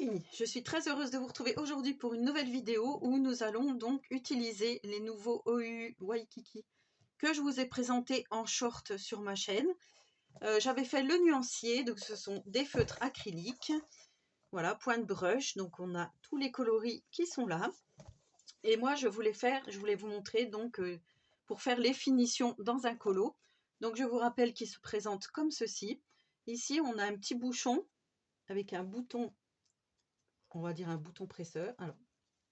fini. Je suis très heureuse de vous retrouver aujourd'hui pour une nouvelle vidéo où nous allons donc utiliser les nouveaux OU Waikiki que je vous ai présentés en short sur ma chaîne. J'avais fait le nuancier, donc ce sont des feutres acryliques. Voilà, point de brush, donc on a tous les coloris qui sont là. Et moi je voulais vous montrer donc pour faire les finitions dans un colo. Donc je vous rappelle qu'il se présente comme ceci. Ici on a un petit bouchon avec un bouton, on va dire un bouton presseur. Alors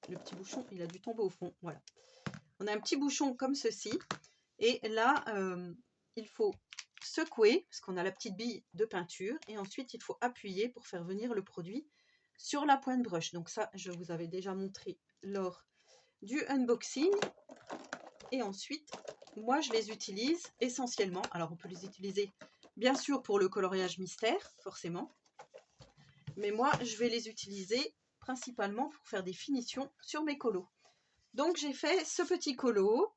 le petit bouchon il a dû tomber au fond, voilà. On a un petit bouchon comme ceci et là il faut secouer parce qu'on a la petite bille de peinture et ensuite il faut appuyer pour faire venir le produit sur la pointe brush. Donc ça je vous avais déjà montré lors du unboxing. Et ensuite moi je les utilise essentiellement, alors on peut les utiliser bien sûr pour le coloriage mystère forcément, mais moi je vais les utiliser principalement pour faire des finitions sur mes colos. Donc j'ai fait ce petit colo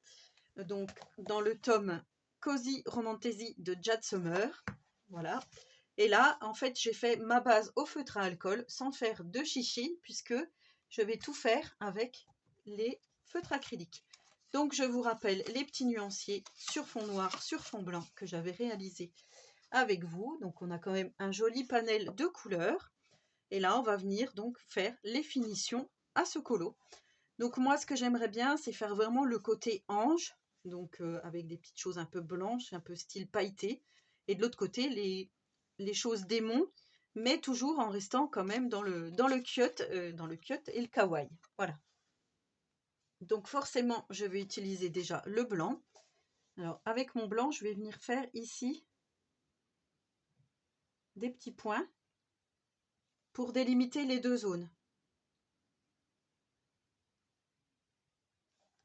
donc dans le tome Cozy Romantasy de Jad Summer, voilà. Et là en fait j'ai fait ma base au feutre à alcool sans faire de chichi puisque je vais tout faire avec les feutres acryliques. Donc je vous rappelle les petits nuanciers sur fond noir, sur fond blanc que j'avais réalisé avec vous. Donc on a quand même un joli panel de couleurs. Et là on va venir donc faire les finitions à ce colo. Donc moi ce que j'aimerais bien c'est faire vraiment le côté ange. Donc avec des petites choses un peu blanches, un peu style pailleté. Et de l'autre côté les choses démons, mais toujours en restant quand même dans le cute et le kawaii. Voilà. Donc forcément, je vais utiliser déjà le blanc. Alors avec mon blanc, je vais venir faire ici des petits points pour délimiter les deux zones.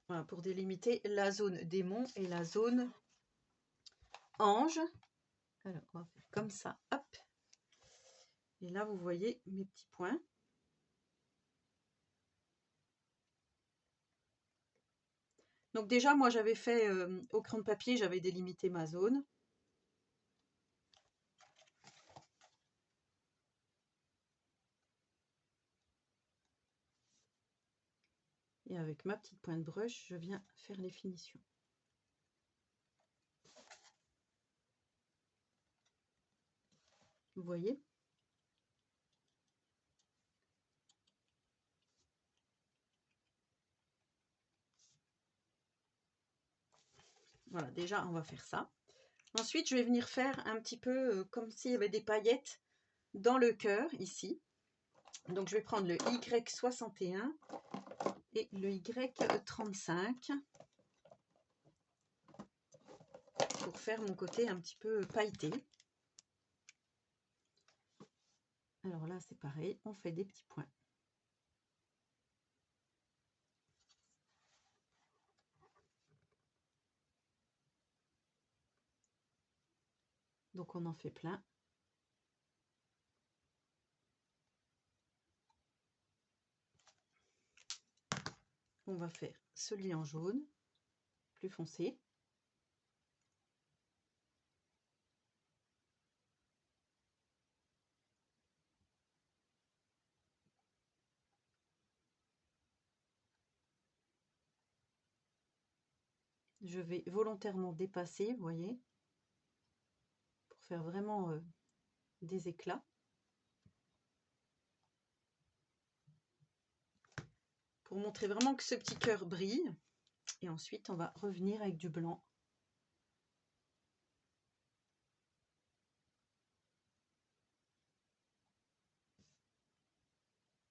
Voilà, pour délimiter la zone démon et la zone ange. Alors on va faire comme ça, hop. Et là vous voyez mes petits points. Donc déjà moi j'avais fait au crayon de papier, j'avais délimité ma zone. Et avec ma petite pointe brush, je viens faire les finitions. Vous voyez? Voilà, déjà on va faire ça. Ensuite je vais venir faire un petit peu comme s'il y avait des paillettes dans le cœur ici. Donc je vais prendre le Y61 et le Y35 pour faire mon côté un petit peu pailleté. Alors là c'est pareil, on fait des petits points. Donc on en fait plein. On va faire celui en jaune, plus foncé. Je vais volontairement dépasser, vous voyez, pour faire vraiment des éclats. Pour montrer vraiment que ce petit cœur brille. Et ensuite, on va revenir avec du blanc.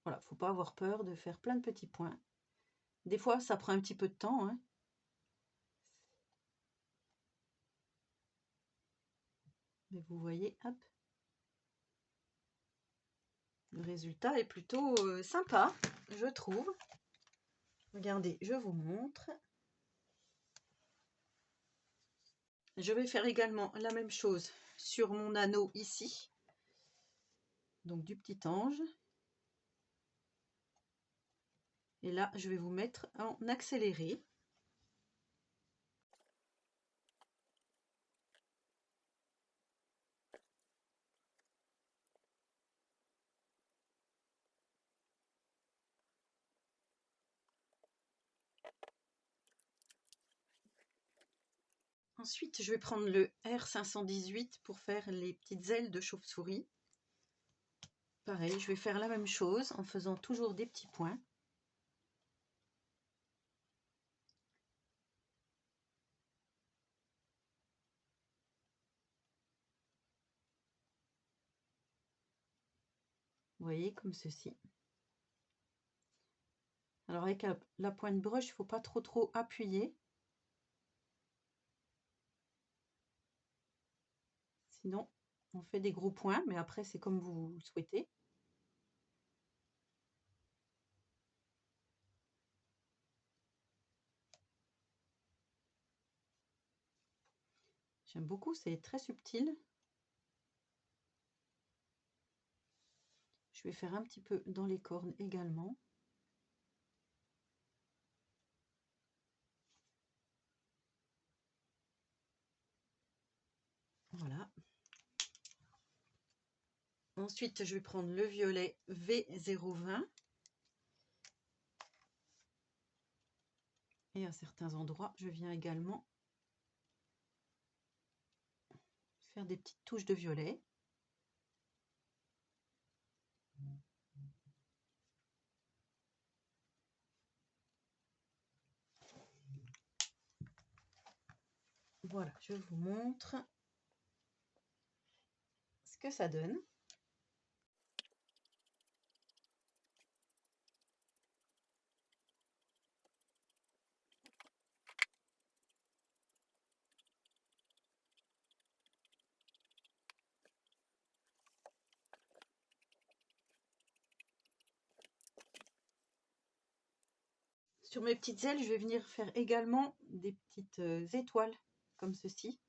Voilà, faut pas avoir peur de faire plein de petits points. Des fois, ça prend un petit peu de temps, hein. Mais vous voyez, hop. Le résultat est plutôt sympa, je trouve. Regardez, je vous montre. Je vais faire également la même chose sur mon anneau ici. Donc du petit ange. Et là, je vais vous mettre en accéléré. Ensuite, je vais prendre le R518 pour faire les petites ailes de chauve-souris. Pareil, je vais faire la même chose en faisant toujours des petits points. Vous voyez, comme ceci. Alors avec la pointe broche, il ne faut pas trop appuyer. Sinon, on fait des gros points, mais après, c'est comme vous souhaitez. J'aime beaucoup, c'est très subtil. Je vais faire un petit peu dans les cornes également. Voilà. Ensuite, je vais prendre le violet V020. Et à certains endroits, je viens également faire des petites touches de violet. Voilà, je vous montre ce que ça donne. Sur mes petites ailes, je vais venir faire également des petites étoiles comme ceci.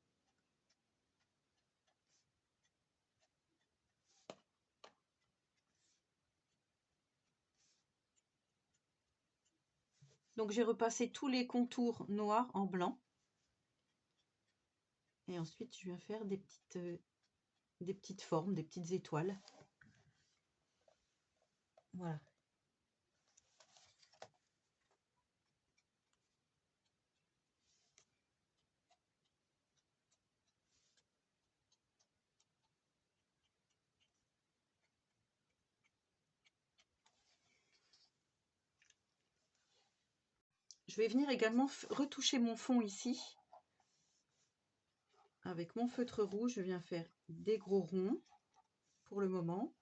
Donc j'ai repassé tous les contours noirs en blanc. Et ensuite, je viens faire des petites formes, des petites étoiles. Voilà. Je vais venir également retoucher mon fond ici. Avec mon feutre rouge, je viens faire des gros ronds pour le moment.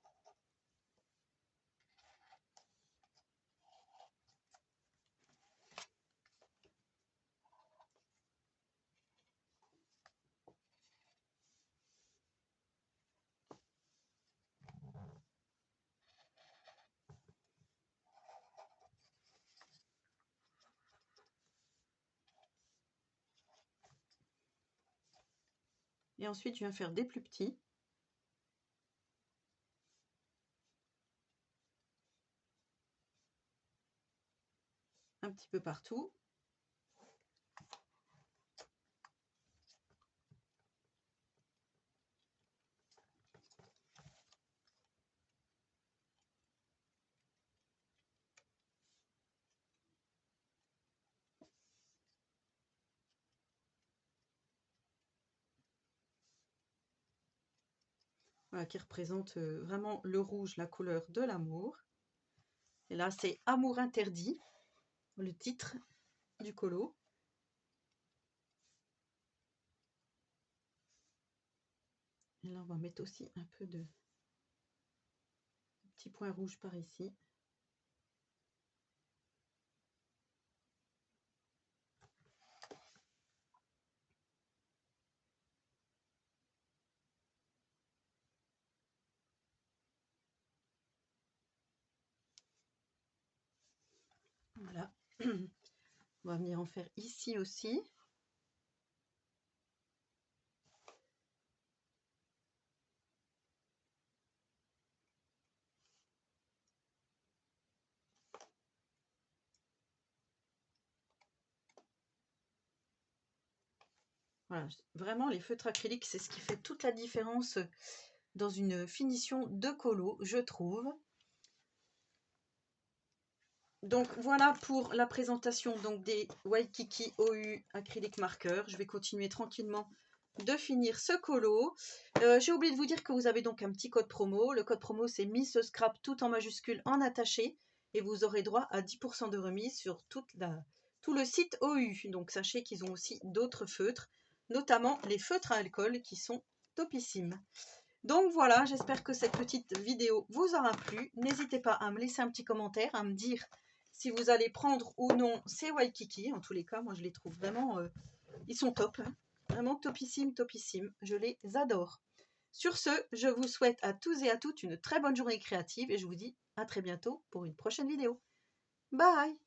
Et ensuite, je viens faire des plus petits. Un petit peu partout. Voilà, qui représente vraiment le rouge, la couleur de l'amour. Et là, c'est Amour interdit, le titre du colo. Et là, on va mettre aussi un peu de petits points rouges par ici. Voilà. On va venir en faire ici aussi. Voilà, vraiment les feutres acryliques, c'est ce qui fait toute la différence dans une finition de colo, je trouve. Donc voilà pour la présentation donc des Waikiki OU acrylique marqueur. Je vais continuer tranquillement de finir ce colo. J'ai oublié de vous dire que vous avez donc un petit code promo. Le code promo c'est Miss Scrap tout en majuscule en attaché et vous aurez droit à 10% de remise sur tout le site OU. Donc sachez qu'ils ont aussi d'autres feutres, notamment les feutres à alcool qui sont topissimes. Donc voilà, j'espère que cette petite vidéo vous aura plu. N'hésitez pas à me laisser un petit commentaire, à me dire si vous allez prendre ou non ces Waikiki. En tous les cas, moi je les trouve vraiment, ils sont top, hein. Vraiment topissimes, topissimes. Je les adore. Sur ce, je vous souhaite à tous et à toutes une très bonne journée créative et je vous dis à très bientôt pour une prochaine vidéo. Bye!